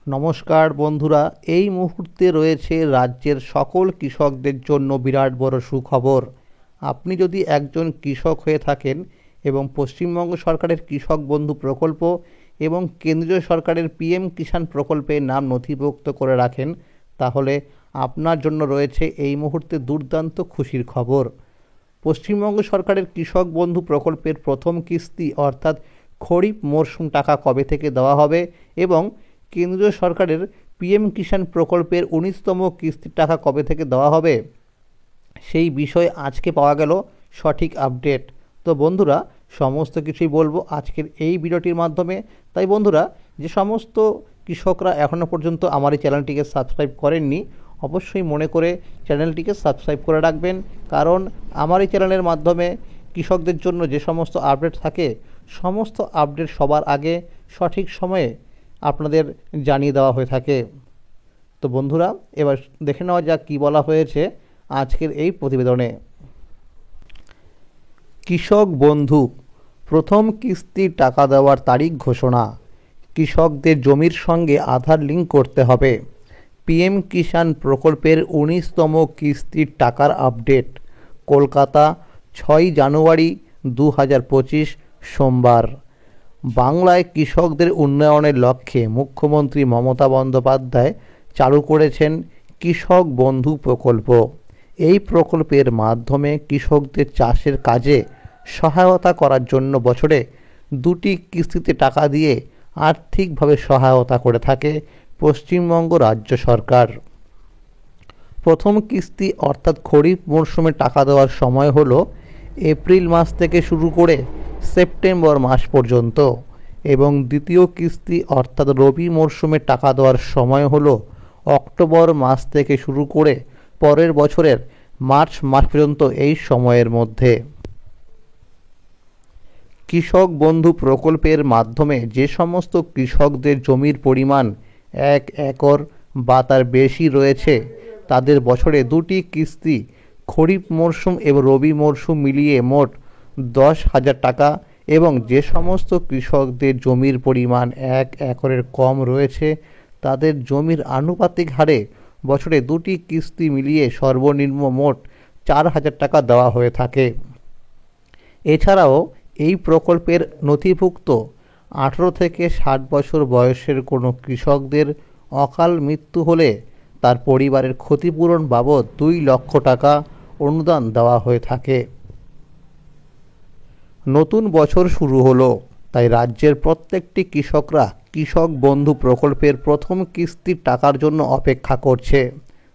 নমস্কার বন্ধুরা, এই মুহূর্তে রয়েছে রাজ্যের সকল কৃষকদের জন্য বিরাট বড় সুখবর। আপনি যদি একজন কৃষক হয়ে থাকেন এবং পশ্চিমবঙ্গ সরকারের কৃষক বন্ধু প্রকল্প এবং কেন্দ্রীয় সরকারের পিএম কিষাণ প্রকল্পে নাম নথিভুক্ত করে রাখেন, তাহলে আপনার জন্য রয়েছে এই মুহূর্তে দুর্দান্ত খুশির খবর। পশ্চিমবঙ্গ সরকারের কৃষক বন্ধু প্রকল্পের প্রথম কিস্তি অর্থাৎ খরিফ মরশুম টাকা কবে থেকে দেওয়া হবে এবং কেন্দ্রীয় সরকারের পিএম কিষাণ প্রকল্পের ১৯তম কিস্তির টাকা কবে থেকে দেওয়া হবে, সেই বিষয়ে আজকে পাওয়া গেল সঠিক আপডেট। তো বন্ধুরা, সমস্ত কিছুই বলবো আজকের এই ভিডিওটির মাধ্যমে। তাই বন্ধুরা, যে সমস্ত কৃষকরা এখনও পর্যন্ত আমার এই চ্যানেলটিকে সাবস্ক্রাইব করেননি, অবশ্যই মনে করে চ্যানেলটিকে সাবস্ক্রাইব করে রাখবেন, কারণ আমার এই চ্যানেলের মাধ্যমে কৃষকদের জন্য যে সমস্ত আপডেট থাকে, সমস্ত আপডেট সবার আগে সঠিক সময়ে আপনাদের জানিয়ে দেওয়া হয়ে থাকে। তো বন্ধুরা, এবার দেখে নেওয়া যাক কী বলা হয়েছে আজকের এই প্রতিবেদনে। কৃষক বন্ধু প্রথম কিস্তির টাকা দেওয়ার তারিখ ঘোষণা। কৃষকদের জমির সঙ্গে আধার লিঙ্ক করতে হবে। পিএম কিষাণ প্রকল্পের ১৯তম কিস্তির টাকার আপডেট। কলকাতা, ৬ জানুয়ারি ২০২৫ সোমবার। বাংলায় কৃষকদের উন্নয়নের লক্ষ্যে মুখ্যমন্ত্রী মমতা বন্দ্যোপাধ্যায় চালু করেছেন কৃষক বন্ধু প্রকল্প। এই প্রকল্পের মাধ্যমে কৃষকদের চাষের কাজে সহায়তা করার জন্য বছরে ২টি কিস্তিতে টাকা দিয়ে আর্থিকভাবে সহায়তা করে থাকে পশ্চিমবঙ্গ রাজ্য সরকার। প্রথম কিস্তি অর্থাৎ খরিফ মরশুমে টাকা দেওয়ার সময় হলো এপ্রিল মাস থেকে শুরু করে সেপ্টেম্বর মাস পর্যন্ত এবং দ্বিতীয় কিস্তি অর্থাৎ রবি মরশুমে টাকা দেওয়ার সময় হলো অক্টোবর মাস থেকে শুরু করে পরের বছরের মার্চ মাস পর্যন্ত এই সময়ের মধ্যে। কৃষক বন্ধু প্রকল্পের মাধ্যমে যে সমস্ত কৃষকদের জমির পরিমাণ ১ একর বা তার বেশি রয়েছে, তাদের বছরে ২টি কিস্তি খরিফ মরশুম এবং রবি মরশুম মিলিয়ে মোট ১০,০০০ টাকা এবং যে সমস্ত কৃষকদের জমির পরিমাণ ১ একরের কম রয়েছে, তাদের জমির আনুপাতিক হারে বছরে ২টি কিস্তি মিলিয়ে সর্বনিম্ন মোট ৪,০০০ টাকা দেওয়া হয়ে থাকে। এছাড়াও এই প্রকল্পের নথিভুক্ত ১৮ থেকে ৬০ বছর বয়সের কোনো কৃষকদের অকাল মৃত্যু হলে তার পরিবারের ক্ষতিপূরণ বাবদ ২ লক্ষ টাকা অনুদান দেওয়া হয়ে থাকে। নতুন বছর শুরু হলো, তাই রাজ্যের প্রত্যেকটি কৃষকরা কৃষক বন্ধু প্রকল্পের প্রথম কিস্তির টাকার জন্য অপেক্ষা করছে।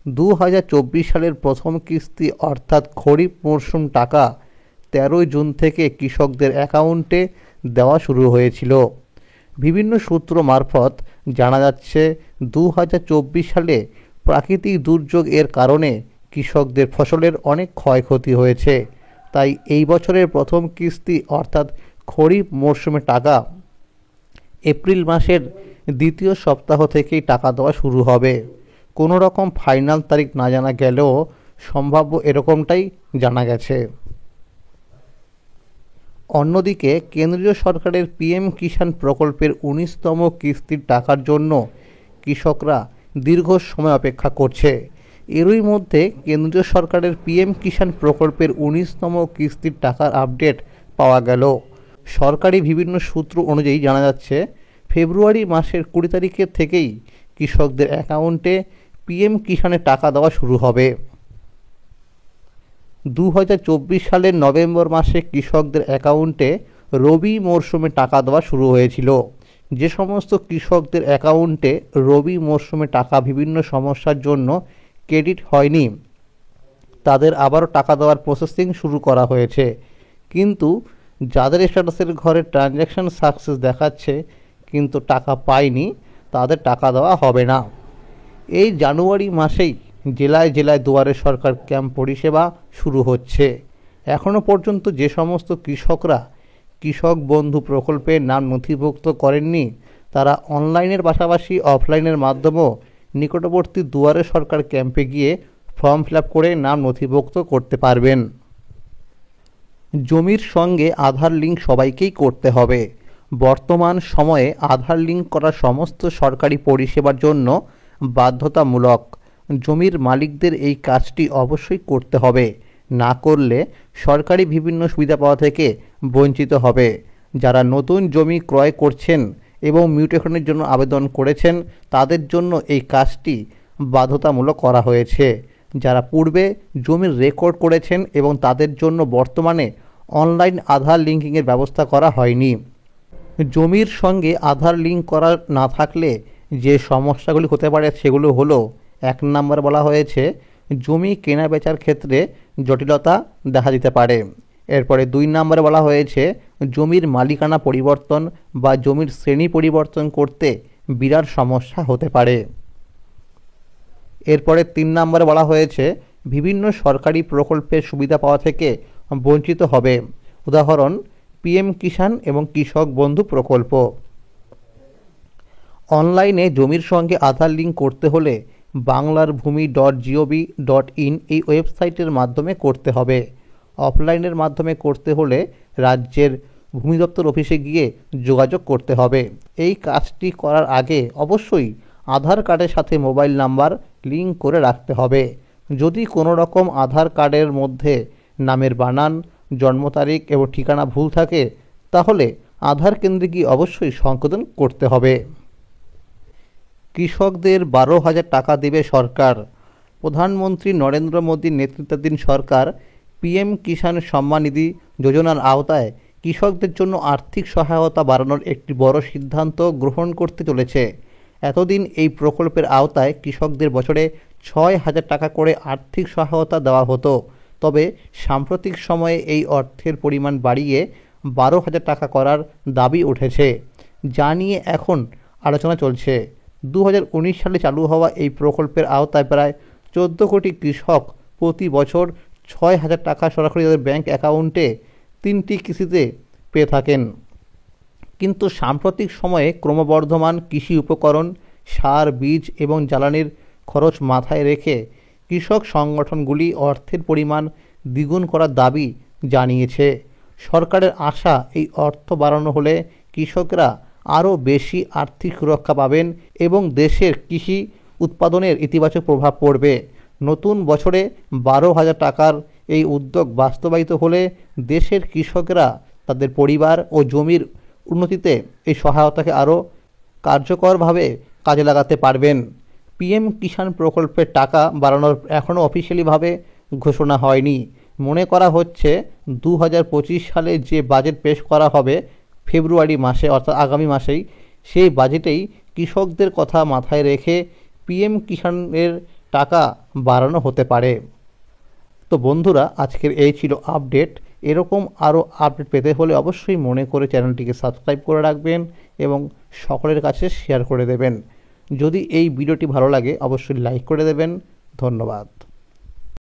২০২৪ সালের প্রথম কিস্তি অর্থাৎ খরিফ মরশুম টাকা ১৩ জুন থেকে কৃষকদের অ্যাকাউন্টে দেওয়া শুরু হয়েছিল। বিভিন্ন সূত্র মারফত জানা যাচ্ছে ২০২৪ সালে প্রাকৃতিক দুর্যোগ এর কারণে কৃষকদের ফসলের অনেক ক্ষয়ক্ষতি হয়েছে, তাই এই বছরের প্রথম কিস্তি অর্থাৎ খরিফ মরশুমে টাকা এপ্রিল মাসের দ্বিতীয় সপ্তাহ থেকেই টাকা দেওয়া শুরু হবে। কোনো রকম ফাইনাল তারিখ না জানা গেলেও সম্ভাব্য এরকমটাই জানা গেছে। অন্যদিকে কেন্দ্রীয় সরকারের পিএম কিষাণ প্রকল্পের ১৯তম কিস্তির টাকার জন্য কৃষকরা দীর্ঘ সময় অপেক্ষা করছে। এরই মধ্যে কেন্দ্রীয় সরকারের পিএম কিষাণ প্রকল্পের ১৯তম কিস্তির টাকার আপডেট পাওয়া গেল। সরকারি বিভিন্ন সূত্র অনুযায়ী জানা যাচ্ছে, ফেব্রুয়ারি মাসের ২০ তারিখের থেকেই কৃষকদের অ্যাকাউন্টে পিএম কিষাণের টাকা দেওয়া শুরু হবে। ২০২৪ সালের নভেম্বর মাসে কৃষকদের অ্যাকাউন্টে রবি মরশুমে টাকা দেওয়া শুরু হয়েছিল। যে সমস্ত কৃষকদের অ্যাকাউন্টে রবি মরশুমে টাকা বিভিন্ন সমস্যার জন্য ক্রেডিট হয়নি, তাদের আবারও টাকা দেওয়ার প্রসেসিং শুরু করা হয়েছে। কিন্তু যাদের স্ট্যাটাসের ঘরে ট্রানজ্যাকশান সাকসেস দেখাচ্ছে কিন্তু টাকা পায়নি, তাদের টাকা দেওয়া হবে না। এই জানুয়ারি মাসেই জেলায় জেলায় দুয়ারে সরকার ক্যাম্প পরিষেবা শুরু হচ্ছে। এখনও পর্যন্ত যে সমস্ত কৃষকরা কৃষক বন্ধু প্রকল্পের নাম নথিভুক্ত করেননি, তারা অনলাইনের পাশাপাশি অফলাইনের মাধ্যমেও নিকটবর্তী দুয়ারে সরকার ক্যাম্পে গিয়ে ফর্ম ফিল আপ করে নাম নথিভুক্ত করতে পারবেন। জমির সঙ্গে আধার লিঙ্ক সবাইকেই করতে হবে। বর্তমান সময়ে আধার লিঙ্ক করা সমস্ত সরকারি পরিষেবার জন্য বাধ্যতামূলক। জমির মালিকদের এই কাজটি অবশ্যই করতে হবে, না করলে সরকারি বিভিন্ন সুবিধা পাওয়া থেকে বঞ্চিত হবে। যারা নতুন জমি ক্রয় করছেন এবং মিউটেশনের জন্য আবেদন করেছেন তাদের জন্য এই কাজটি বাধ্যতামূলক করা হয়েছে। যারা পূর্বে জমির রেকর্ড করেছেন এবং তাদের জন্য বর্তমানে অনলাইন আধার লিঙ্কিংয়ের ব্যবস্থা করা হয়নি। জমির সঙ্গে আধার লিঙ্ক করা না থাকলে যে সমস্যাগুলি হতে পারে সেগুলো হলো, 1 নম্বর বলা হয়েছে জমি কেনা বেচার ক্ষেত্রে জটিলতা দেখা দিতে পারে। এরপরে 2 নম্বরে বলা হয়েছে জমির মালিকানা পরিবর্তন বা জমির শ্রেণী পরিবর্তন করতে বিরাট সমস্যা হতে পারে। এরপরে 3 নম্বরে বলা হয়েছে বিভিন্ন সরকারি প্রকল্পের সুবিধা পাওয়া থেকে বঞ্চিত হবে। উদাহরণ PM কিষাণ এবং কৃষক বন্ধু প্রকল্প। অনলাইনে জমির সঙ্গে আধার লিঙ্ক করতে হলে banglarbhumi.gov.in এই ওয়েবসাইটের মাধ্যমে করতে হবে। অফলাইনের মাধ্যমে করতে হলে রাজ্যের ভূমি দপ্তর অফিসে গিয়ে যোগাযোগ করতে হবে। এই কাজটি করার আগে অবশ্যই আধার কার্ডের সাথে মোবাইল নাম্বার লিঙ্ক করে রাখতে হবে। যদি কোনো রকম আধার কার্ডের মধ্যে নামের বানান, জন্ম তারিখ এবং ঠিকানা ভুল থাকে তাহলে আধার কেন্দ্রে গিয়ে অবশ্যই সংশোধন করতে হবে। কৃষকদের 12,000 টাকা দেবে সরকার। প্রধানমন্ত্রী নরেন্দ্র মোদীর নেতৃত্বাধীন সরকার PM কিষাণ সম্মান নিধি যোজনার আওতায় কৃষকদের জন্য আর্থিক সহায়তা বাড়ানোর একটি বড় সিদ্ধান্ত গ্রহণ করতে চলেছে। এতদিন এই প্রকল্পের আওতায় কৃষকদের বছরে 6,000 টাকা করে আর্থিক সহায়তা দেওয়া হতো, তবে সাম্প্রতিক সময়ে এই অর্থের পরিমাণ বাড়িয়ে 12,000 টাকা করার দাবি উঠেছে, যা নিয়ে এখন আলোচনা চলছে। 2019 সালে চালু হওয়া এই প্রকল্পের আওতায় প্রায় 14 কোটি কৃষক প্রতি বছর 6,000 টাকা সরাসরি তাদের ব্যাংক অ্যাকাউন্টে 3টি কিস্তিতে পেয়ে থাকেন। কিন্তু সাম্প্রতিক সময়ে ক্রমবর্ধমান কৃষি উপকরণ, সার, বীজ এবং জ্বালানির খরচ মাথায় রেখে কৃষক সংগঠনগুলি অর্থের পরিমাণ দ্বিগুণ করার দাবি জানিয়েছে। সরকারের আশা এই অর্থ বাড়ানো হলে কৃষকরা আরও বেশি আর্থিক সুরক্ষা পাবেন এবং দেশের কৃষি উৎপাদনের ইতিবাচক প্রভাব পড়বে। নতুন বছরে 12,000 টাকার এই উদ্যোগ বাস্তবায়িত হলে দেশের কৃষকরা তাদের পরিবার ও জমির উন্নতিতে এই সহায়তাকে আরও কার্যকরভাবে কাজে লাগাতে পারবেন। PM কিষাণ প্রকল্পের টাকা বাড়ানোর এখনও অফিসিয়ালিভাবে ঘোষণা হয়নি। মনে করা হচ্ছে 2025 সালে যে বাজেট পেশ করা হবে ফেব্রুয়ারি মাসে, অর্থাৎ আগামী মাসেই, সেই বাজেটেই কৃষকদের কথা মাথায় রেখে PM কিষাণের টাকা বাড়ানো হতে পারে। তো বন্ধুরা, আজকের এই ছিল আপডেট। এরকম আরও আপডেট পেতে হলে অবশ্যই মনে করে চ্যানেলটিকে সাবস্ক্রাইব করে রাখবেন এবং সকলের কাছে শেয়ার করে দেবেন। যদি এই ভিডিওটি ভালো লাগে অবশ্যই লাইক করে দেবেন। ধন্যবাদ।